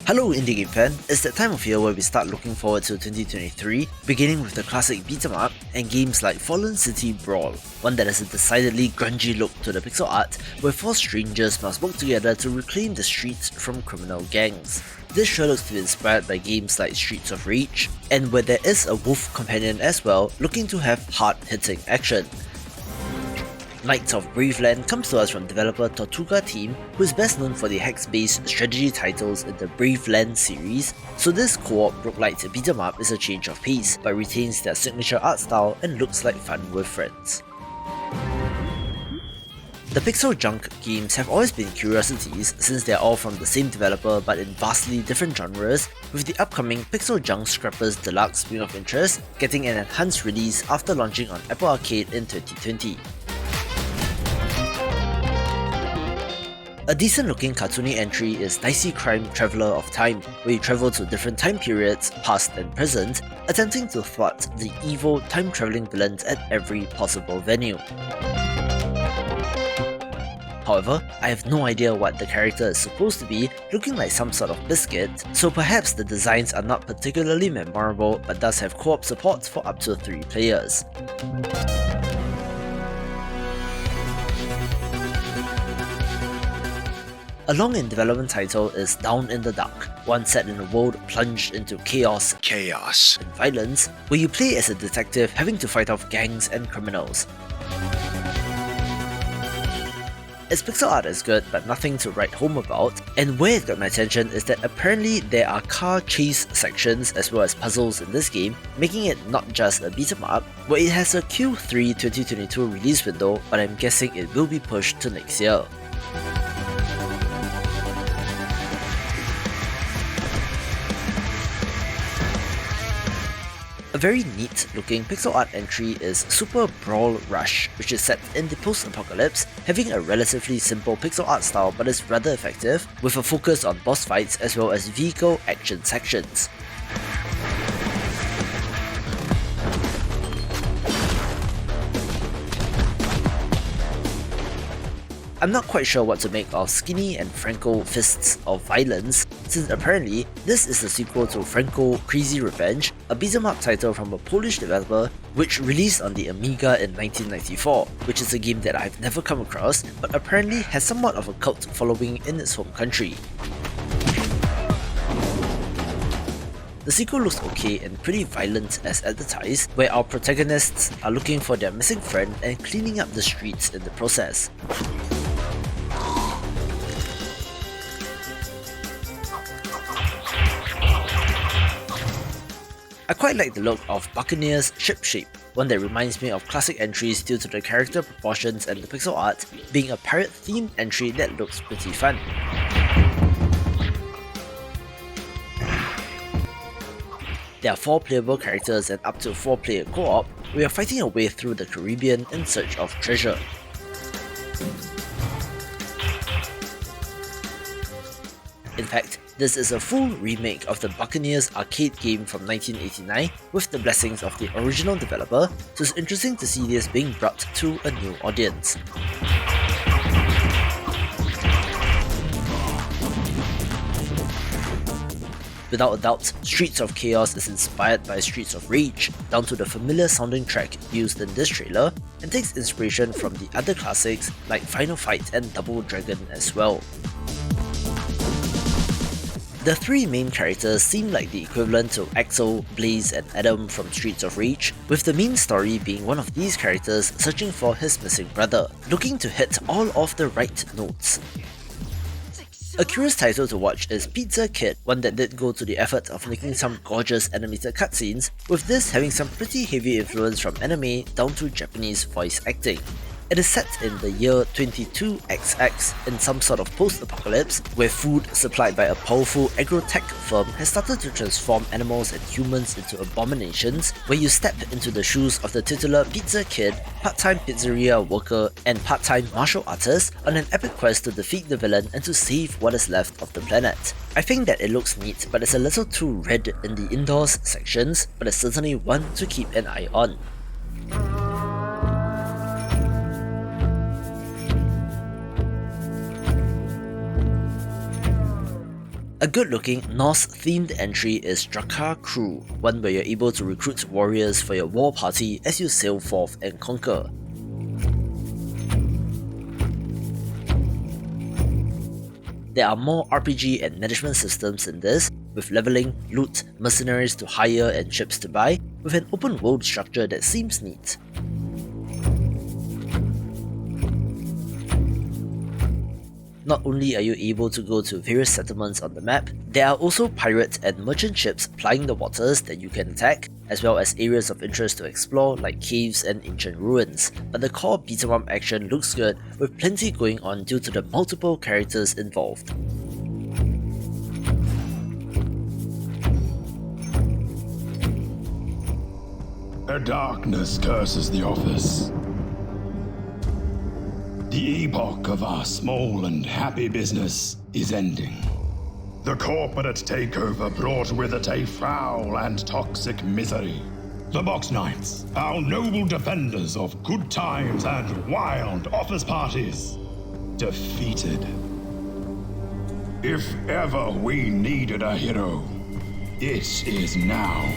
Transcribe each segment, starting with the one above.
Hello indie game fan, it's that time of year where we start looking forward to 2023, beginning with the classic beat 'em up and games like Fallen City Brawl, one that has a decidedly grungy look to the pixel art, where four strangers must work together to reclaim the streets from criminal gangs. This sure looks to be inspired by games like Streets of Rage, and where there is a wolf companion as well, looking to have hard-hitting action. Knights of Braveland comes to us from developer Tortuga Team, who is best known for the hex-based strategy titles in the Braveland series, so this co-op roguelite beat-em up is a change of pace, but retains their signature art style and looks like fun with friends. The PixelJunk games have always been curiosities since they are all from the same developer but in vastly different genres, with the upcoming PixelJunk Scrappers Deluxe being of interest, getting an enhanced release after launching on Apple Arcade in 2020. A decent looking cartoony entry is Dicey Krime Traveller of Time, where you travel to different time periods, past and present, attempting to thwart the evil time travelling villains at every possible venue. However, I have no idea what the character is supposed to be, looking like some sort of biscuit, so perhaps the designs are not particularly memorable but does have co-op support for up to 3 players. A long in development title is Down in the Dark, one set in a world plunged into chaos and violence, where you play as a detective having to fight off gangs and criminals. Its pixel art is good, but nothing to write home about, and where it got my attention is that apparently there are car chase sections as well as puzzles in this game, making it not just a beat 'em up, where it has a Q3 2022 release window, but I'm guessing it will be pushed to next year. A very neat looking pixel art entry is Super Brawl Rush, which is set in the post-apocalypse, having a relatively simple pixel art style but is rather effective, with a focus on boss fights as well as vehicle action sections. I'm not quite sure what to make of Skinny and Franko Fists of Violence, since apparently this is the sequel to Franko Crazy Revenge, a beat-em up title from a Polish developer which released on the Amiga in 1994, which is a game that I've never come across, but apparently has somewhat of a cult following in its home country. The sequel looks okay and pretty violent as advertised, where our protagonists are looking for their missing friend and cleaning up the streets in the process. I quite like the look of Buccaneers Shipshape, one that reminds me of classic entries due to the character proportions and the pixel art, being a pirate-themed entry that looks pretty fun. There are 4 playable characters and up to 4 player co-op, we are fighting our way through the Caribbean in search of treasure. In fact, this is a full remake of the Buccaneers arcade game from 1989 with the blessings of the original developer, so it's interesting to see this being brought to a new audience. Without a doubt, Streets of Chaos is inspired by Streets of Rage, down to the familiar sounding track used in this trailer, and takes inspiration from the other classics like Final Fight and Double Dragon as well. The 3 main characters seem like the equivalent to Axel, Blaze and Adam from Streets of Rage, with the main story being one of these characters searching for his missing brother, looking to hit all of the right notes. A curious title to watch is Pizza Kid, one that did go to the effort of making some gorgeous animated cutscenes, with this having some pretty heavy influence from anime down to Japanese voice acting. It is set in the year 22XX in some sort of post-apocalypse, where food supplied by a powerful agro-tech firm has started to transform animals and humans into abominations, where you step into the shoes of the titular Pizza Kid, part-time pizzeria worker and part-time martial artist on an epic quest to defeat the villain and to save what is left of the planet. I think that it looks neat, but it's a little too red in the indoors sections, but it's certainly one to keep an eye on. A good-looking Norse-themed entry is Drakkar Crew, one where you're able to recruit warriors for your war party as you sail forth and conquer. There are more RPG and management systems in this, with leveling, loot, mercenaries to hire and ships to buy, with an open world structure that seems neat. Not only are you able to go to various settlements on the map, there are also pirate and merchant ships plying the waters that you can attack, as well as areas of interest to explore like caves and ancient ruins. But the core beat-em-up action looks good, with plenty going on due to the multiple characters involved. A darkness curses the office. The epoch of our small and happy business is ending. The corporate takeover brought with it a foul and toxic misery. The Box Knights, our noble defenders of good times and wild office parties, defeated. If ever we needed a hero, it is now.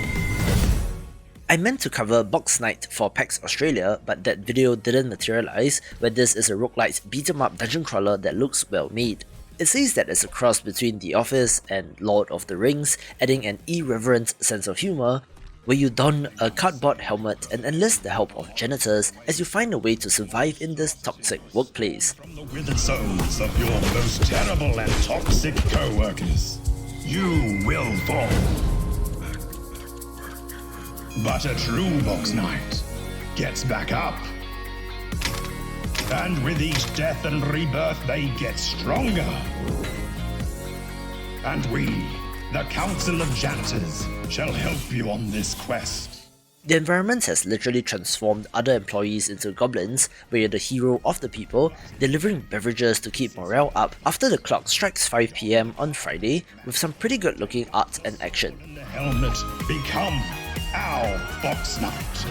I meant to cover Box Knight for PAX Australia, but that video didn't materialize, where this is a roguelite beat-em-up dungeon crawler that looks well made. It says that it's a cross between The Office and Lord of the Rings, adding an irreverent sense of humour, where you don a cardboard helmet and enlist the help of janitors as you find a way to survive in this toxic workplace. From the withered souls of your most terrible and toxic co-workers, you will fall. But a true Box Knight gets back up. And with each death and rebirth, they get stronger. And we, the Council of Janitors, shall help you on this quest. The environment has literally transformed other employees into goblins, where you're the hero of the people, delivering beverages to keep morale up after the clock strikes 5 PM on Friday, with some pretty good looking art and action. The helmet become our Box Knight.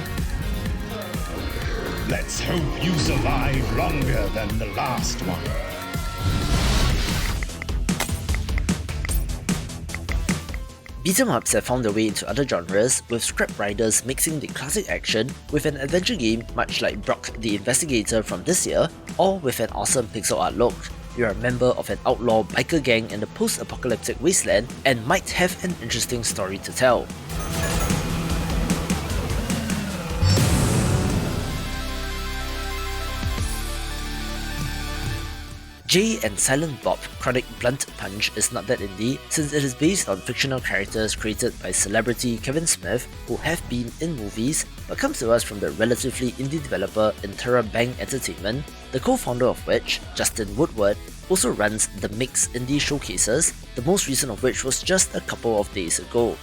Let's hope you survive longer than the last one. Beat-em-ups have found their way into other genres, with Scrap Riders mixing the classic action with an adventure game much like Brock the Investigator from this year, or with an awesome pixel art look. You're a member of an outlaw biker gang in the post-apocalyptic wasteland and might have an interesting story to tell. Jay and Silent Bob Chronic Blunt Punch is not that indie, since it is based on fictional characters created by celebrity Kevin Smith, who have been in movies, but comes to us from the relatively indie developer Intera Bang Entertainment, the co-founder of which, Justin Woodward, also runs the Mix Indie Showcases, the most recent of which was just a couple of days ago.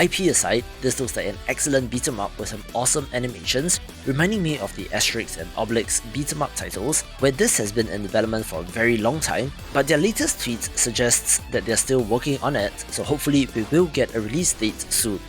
IP aside, this looks like an excellent beat-em-up with some awesome animations, reminding me of the Asterix and Obelix beat-em-up titles, where this has been in development for a very long time, but their latest tweet suggests that they're still working on it, so hopefully we will get a release date soon.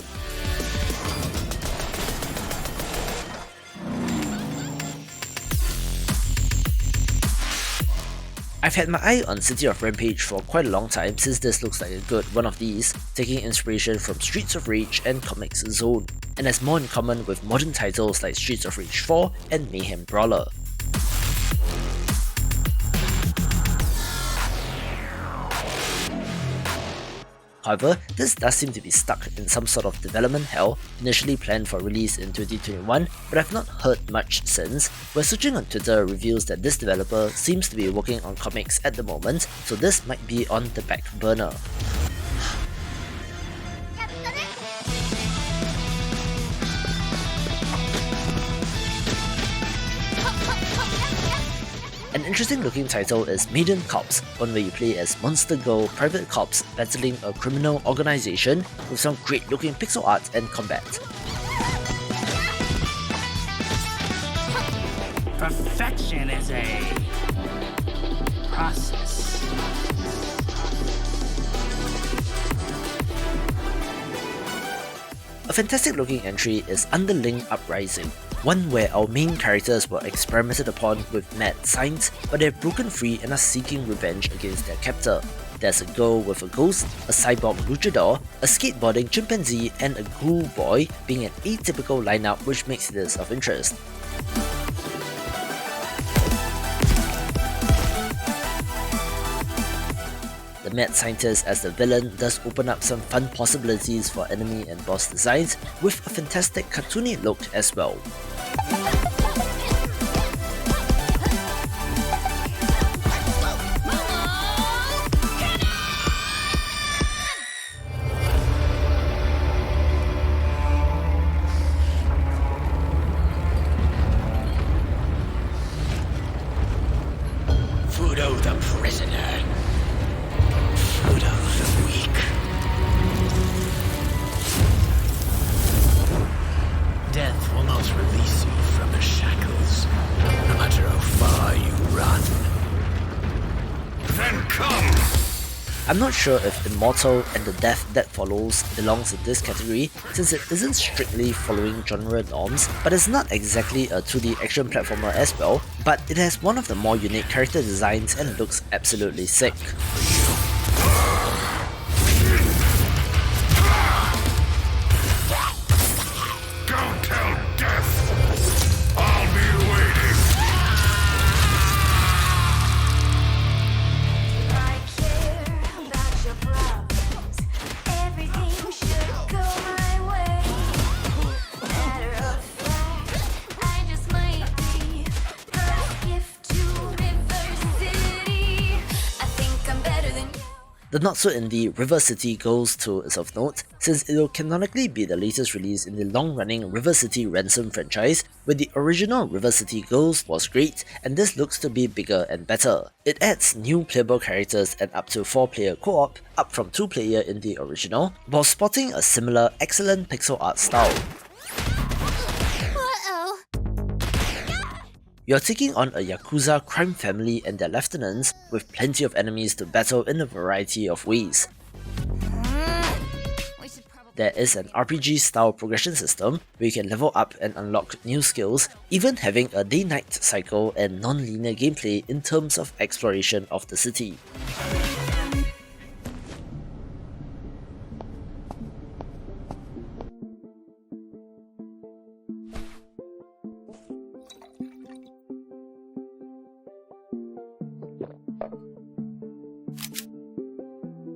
I've had my eye on City of Rampage for quite a long time, since this looks like a good one of these, taking inspiration from Streets of Rage and Comics Zone, and has more in common with modern titles like Streets of Rage 4 and Mayhem Brawler. However, this does seem to be stuck in some sort of development hell, initially planned for release in 2021, but I've not heard much since, where searching on Twitter reveals that this developer seems to be working on comics at the moment, so this might be on the back burner. An interesting looking title is Maiden Cops, one where you play as Monster Girl private cops battling a criminal organization, with some great looking pixel art and combat. Perfection is a process. A fantastic looking entry is Underling Uprising, one where our main characters were experimented upon with mad science, but they've broken free and are seeking revenge against their captor. There's a girl with a ghost, a cyborg luchador, a skateboarding chimpanzee, and a ghoul boy, being an atypical lineup which makes this of interest. The mad scientist as the villain does open up some fun possibilities for enemy and boss designs, with a fantastic cartoony look as well. Fudo the prisoner. Fudo the weak. Death will not release you from the shackles, no matter how far you run. Then come! I'm not sure if Immortal and the death that follows belongs in this category, since it isn't strictly following genre norms, but it's not exactly a 2D action platformer as well, but it has one of the more unique character designs and looks absolutely sick. Don't tell death! I'll be waiting! I care about your problems. Everything should go my way. Matter of fact, I just might be the gift to River City. I think I'm better than you. The not-so-indie River City Ghost 2 is of note, since it will canonically be the latest release in the long-running River City Ransom franchise, where the original River City Ghost was great, and this looks to be bigger and better. It adds new playable characters and up to 4-player co-op, up from 2-player in the original, while sporting a similar excellent pixel art style. Uh-oh. You're taking on a Yakuza crime family and their lieutenants, with plenty of enemies to battle in a variety of ways. We should probably... There is an RPG-style progression system where you can level up and unlock new skills, even having a day-night cycle and non-linear gameplay in terms of exploration of the city.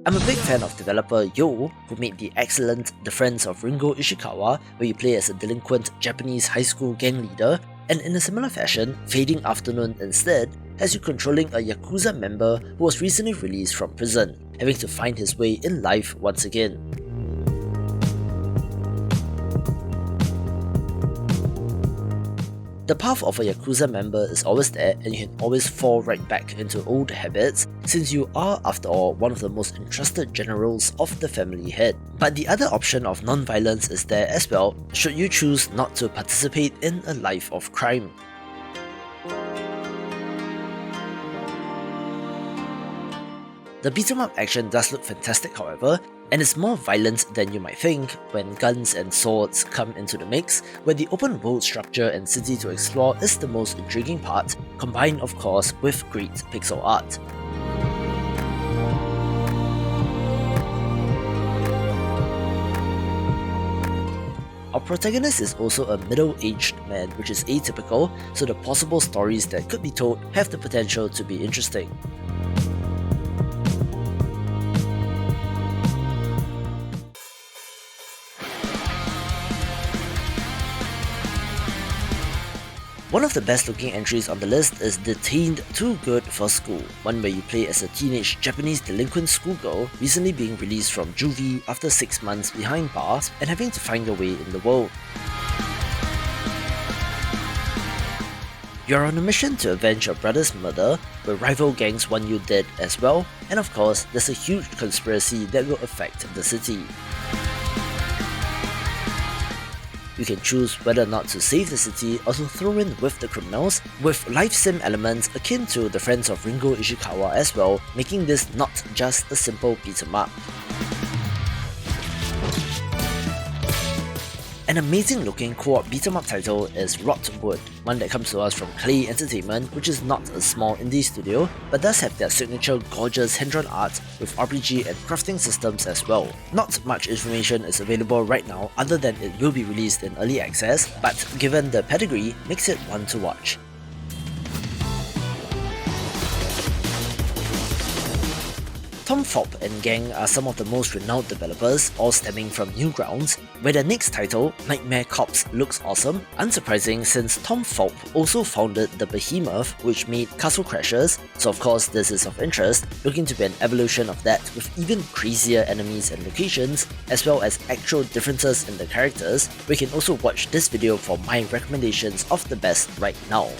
I'm a big fan of developer Yo, who made the excellent The Friends of Ringo Ishikawa, where you play as a delinquent Japanese high school gang leader, and in a similar fashion, Fading Afternoon instead has you controlling a Yakuza member who was recently released from prison, having to find his way in life once again. The path of a Yakuza member is always there, and you can always fall right back into old habits, since you are, after all, one of the most entrusted generals of the family head. But the other option of non-violence is there as well, should you choose not to participate in a life of crime. The beat-em-up action does look fantastic however, and is more violent than you might think when guns and swords come into the mix, where the open world structure and city to explore is the most intriguing part, combined of course with great pixel art. Our protagonist is also a middle-aged man, which is atypical, so the possible stories that could be told have the potential to be interesting. One of the best looking entries on the list is Detained Too Good for School, one where you play as a teenage Japanese delinquent schoolgirl recently being released from juvie after 6 months behind bars and having to find your way in the world. You're on a mission to avenge your brother's murder, where rival gangs want you dead as well, and of course there's a huge conspiracy that will affect the city. You can choose whether or not to save the city or to throw in with the criminals, with life sim elements akin to The Friends of Ringo Ishikawa as well, making this not just a simple beat 'em up. And An amazing looking co-op beat-em-up title is Rotwood, one that comes to us from Clay Entertainment, which is not a small indie studio, but does have their signature gorgeous hand-drawn art with RPG and crafting systems as well. Not much information is available right now other than it will be released in early access, but given the pedigree, makes it one to watch. Tom Fulp and gang are some of the most renowned developers, all stemming from Newgrounds, where their next title, Nightmare Corps, looks awesome, unsurprising since Tom Fulp also founded the Behemoth, which made Castle Crashers, so of course this is of interest, looking to be an evolution of that with even crazier enemies and locations, as well as actual differences in the characters. We can also watch this video for my recommendations of the best right now.